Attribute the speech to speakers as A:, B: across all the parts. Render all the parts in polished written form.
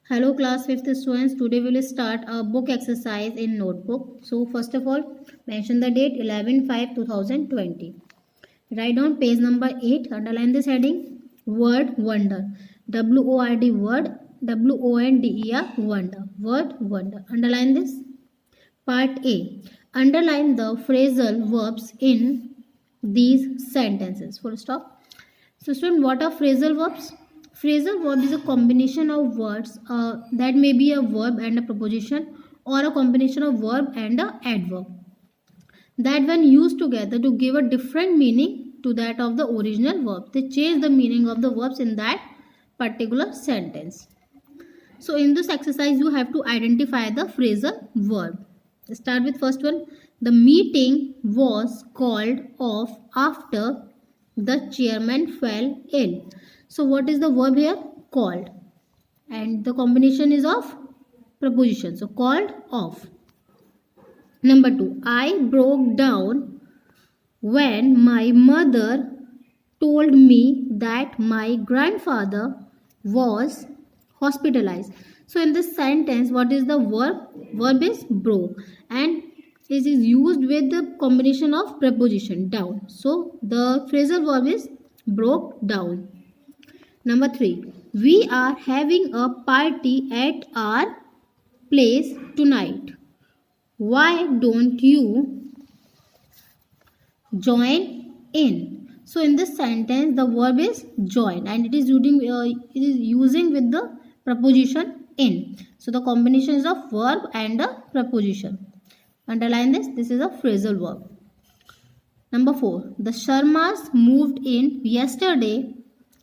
A: Hello class 5th students. Today we will start a book exercise in notebook. So first of all, mention the date 11/5/2020. Write down page number 8. Underline this heading. Word wonder. WORD word. WONDER wonder. Word wonder. Underline this. Part A. Underline the phrasal verbs in these sentences. Full stop. So student, what are phrasal verbs? Phrasal verb is a combination of words that may be a verb and a preposition, or a combination of verb and a adverb that when used together to give a different meaning to that of the original verb, they change the meaning of the verbs in that particular sentence. So in this exercise you have to identify the phrasal verb. Let's start with first one. The meeting was called off after the chairman fell ill. So what is the verb here? Called. And the combination is of preposition. So called off. Number 2. I broke down when my mother told me that my grandfather was hospitalized. So in this sentence, what is the verb? Verb is broke. And it is used with the combination of preposition down. So the phrasal verb is broke down. Number 3. We are having a party at our place tonight. Why don't you join in? So in this sentence the verb is join and it is using with the preposition in. So the combination is of verb and a preposition. Underline this. This is a phrasal verb. Number 4. The Sharmas moved in yesterday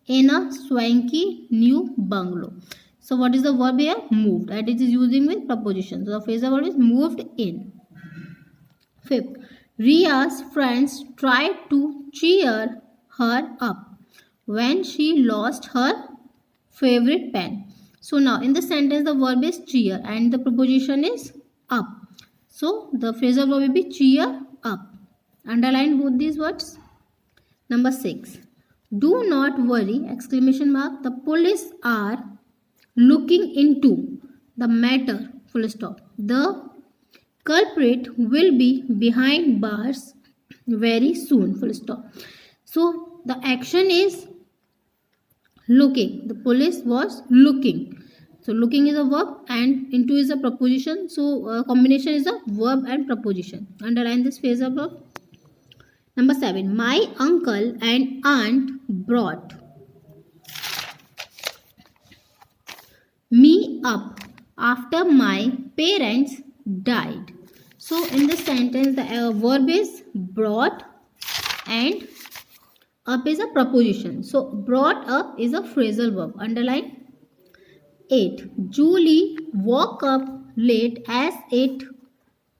A: in a swanky new bungalow. So what is the verb here? Moved, and it is using with preposition. So the phrasal verb is moved in. 5th. Ria's friends tried to cheer her up when she lost her favorite pen. So now in the sentence the verb is cheer and the preposition is up. So the phrasal verb will be cheer up. Underline both these words. Number 6. Do not worry! Exclamation mark. The police are looking into the matter. Full stop. The culprit will be behind bars very soon. Full stop. So the action is looking. The police was looking. So looking is a verb and into is a preposition. So combination is a verb and preposition. Underline this phrasal verb. Number 7. My uncle and aunt brought me up after my parents died. So in this sentence the verb is brought and up is a preposition. So brought up is a phrasal verb. Underline. 8. Julie woke up late as it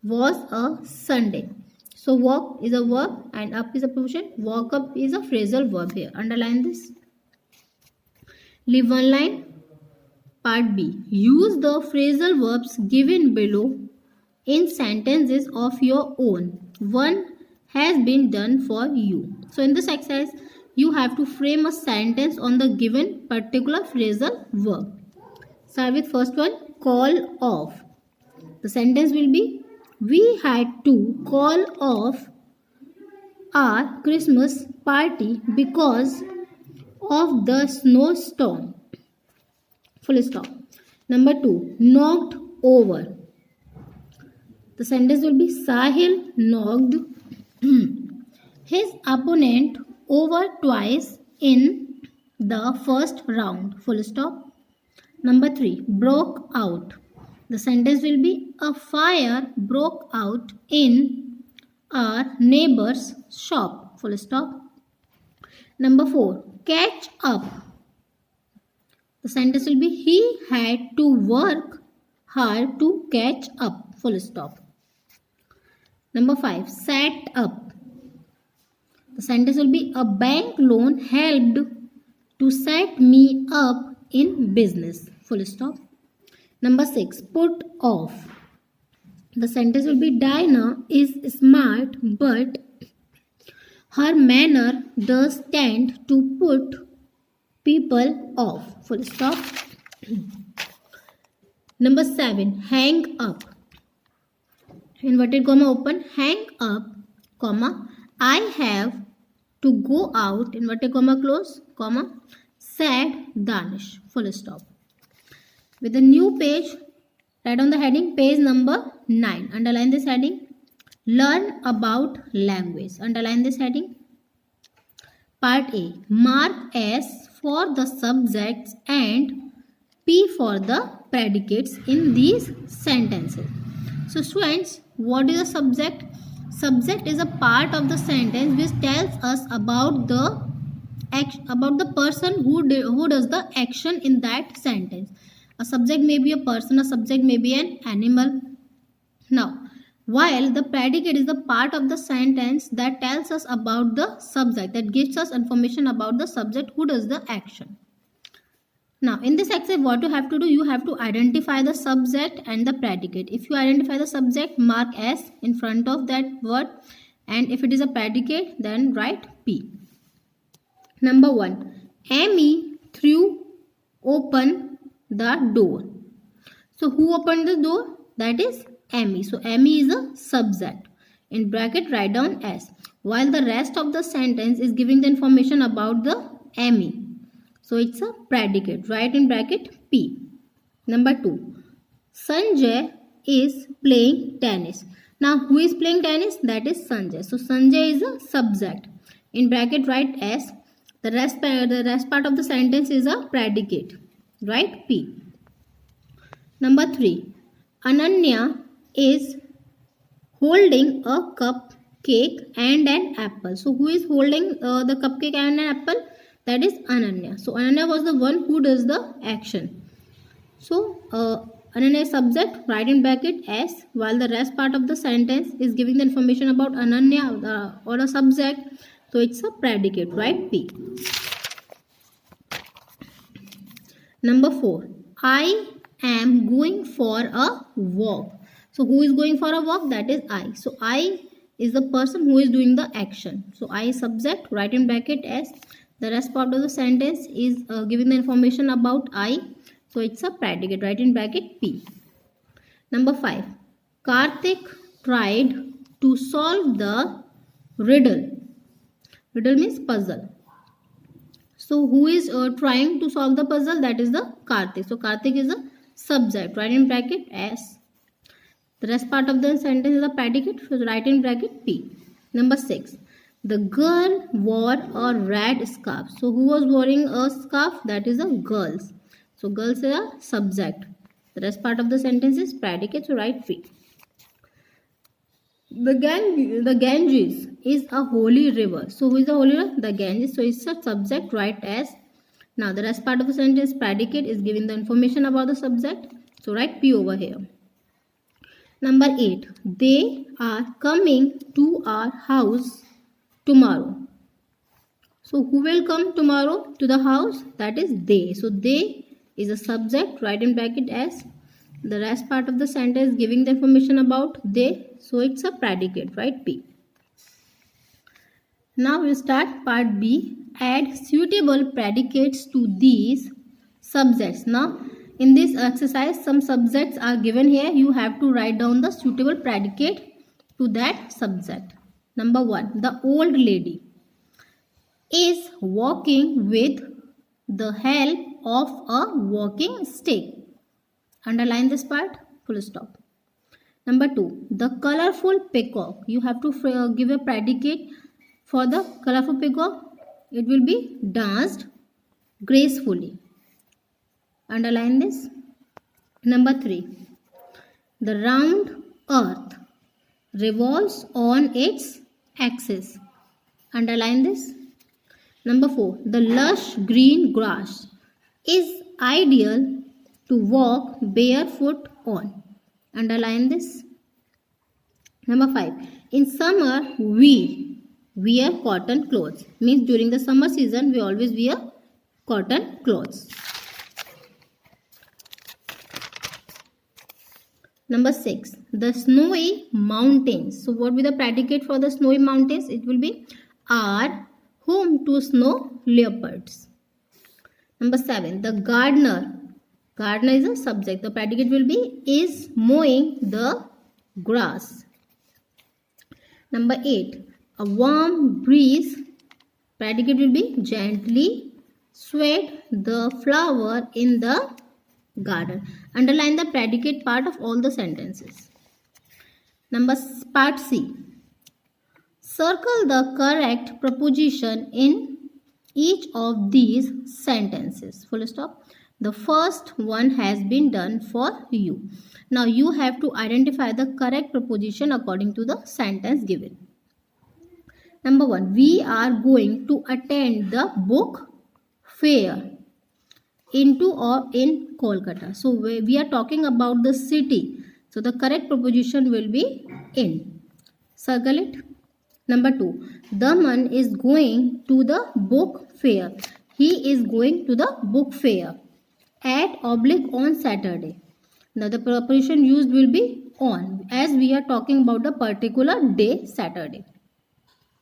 A: was a Sunday. So walk is a verb and up is a preposition. Walk up is a phrasal verb here. Underline this. Leave one line. Part B. Use the phrasal verbs given below in sentences of your own. One has been done for you. So in this exercise, you have to frame a sentence on the given particular phrasal verb. Start with first one. Call off. The sentence will be, we had to call off our Christmas party because of the snowstorm. Full stop. Number 2. Knocked over. The sentence will be Sahil knocked his opponent over twice in the first round. Full stop. Number 3. Broke out. The sentence will be a fire broke out in our neighbor's shop. Full stop. Number 4. Catch up. The sentence will be he had to work hard to catch up. Full stop. Number 5. Set up. The sentence will be a bank loan helped to set me up in business. Full stop. Number 6. Put off. The sentence will be Dinah is smart but her manner does tend to put people off. Full stop. Number 7, hang up. Inverted comma open, hang up, comma, I have to go out, inverted comma close, comma, said Danish, full stop. With the new page, write on the heading, page number 9. Underline this heading. Learn about language. Underline this heading. Part A. Mark S for the subjects and P for the predicates in these sentences. So students, what is a subject? Subject is a part of the sentence which tells us about the person who does the action in that sentence. A subject may be a person, a subject may be an animal. Now, while the predicate is the part of the sentence that tells us about the subject, that gives us information about the subject who does the action. Now, in this exercise, what you have to do, you have to identify the subject and the predicate. If you identify the subject, mark S in front of that word, and if it is a predicate, then write P. Number 1, Amy threw open the door. So, who opened the door? That is Amy. So, Amy is a subject. In bracket, write down S. While the rest of the sentence is giving the information about the Amy. So, it's a predicate. Write in bracket P. Number 2. Sanjay is playing tennis. Now, who is playing tennis? That is Sanjay. So, Sanjay is a subject. In bracket, write S. The rest part of the sentence is a predicate. Write P. Number 3. Ananya is holding a cupcake and an apple. So, who is holding the cupcake and an apple? That is Ananya. So, Ananya was the one who does the action. So, Ananya is subject, write in bracket S, while the rest part of the sentence is giving the information about Ananya or a subject. So, it's a predicate, right? P. Number 4. I am going for a walk. So, who is going for a walk? That is I. So, I is the person who is doing the action. So, I is subject, write in bracket S. The rest part of the sentence is giving the information about I. So, it's a predicate. Write in bracket P. Number 5. Karthik tried to solve the riddle. Riddle means puzzle. So, who is trying to solve the puzzle? That is the Karthik. So, Karthik is a subject. Write in bracket S. The rest part of the sentence is a predicate. So, write in bracket P. Number 6. The girl wore a red scarf. So, who was wearing a scarf? That is a girls. So, girls is a subject. The rest part of the sentence is predicate. So, write P. The Ganges is a holy river. So, who is the holy river? The Ganges. So, it's a subject. Write S. Now, the rest part of the sentence predicate is giving the information about the subject. So, write P over here. Number 8. They are coming to our house tomorrow. So, who will come tomorrow to the house? That is they. So, they is a subject. Write in bracket S. The rest part of the sentence giving the information about they. So, it's a predicate. Right? P. Now, we'll start part B. Add suitable predicates to these subjects. Now, in this exercise, some subjects are given here. You have to write down the suitable predicate to that subject. Number 1. The old lady is walking with the help of a walking stick. Underline this part. Full stop. Number 2. The colorful peacock. You have to give a predicate for the colorful peacock. It will be danced gracefully. Underline this. Number 3. The round earth revolves on its axis. Underline this. Number 4. The lush green grass is ideal to walk barefoot on. Underline this. Number 5. In summer, we wear cotton clothes. Means during the summer season, we always wear cotton clothes. Number 6. The snowy mountains. So, what will be the predicate for the snowy mountains? It will be are home to snow leopards. Number 7. The gardener Gardener is a subject. The predicate will be is mowing the grass. Number 8. A warm breeze. Predicate will be gently swayed the flower in the garden. Underline the predicate part of all the sentences. Part C. Circle the correct preposition in each of these sentences. Full stop. The first one has been done for you. Now you have to identify the correct preposition according to the sentence given. Number 1. We are going to attend the book fair in Kolkata. So we are talking about the city. So the correct preposition will be in. Circle it. Number 2. Daman is going to the book fair. He is going to the book fair @on Saturday. Now the preposition used will be on, as we are talking about the particular day, Saturday.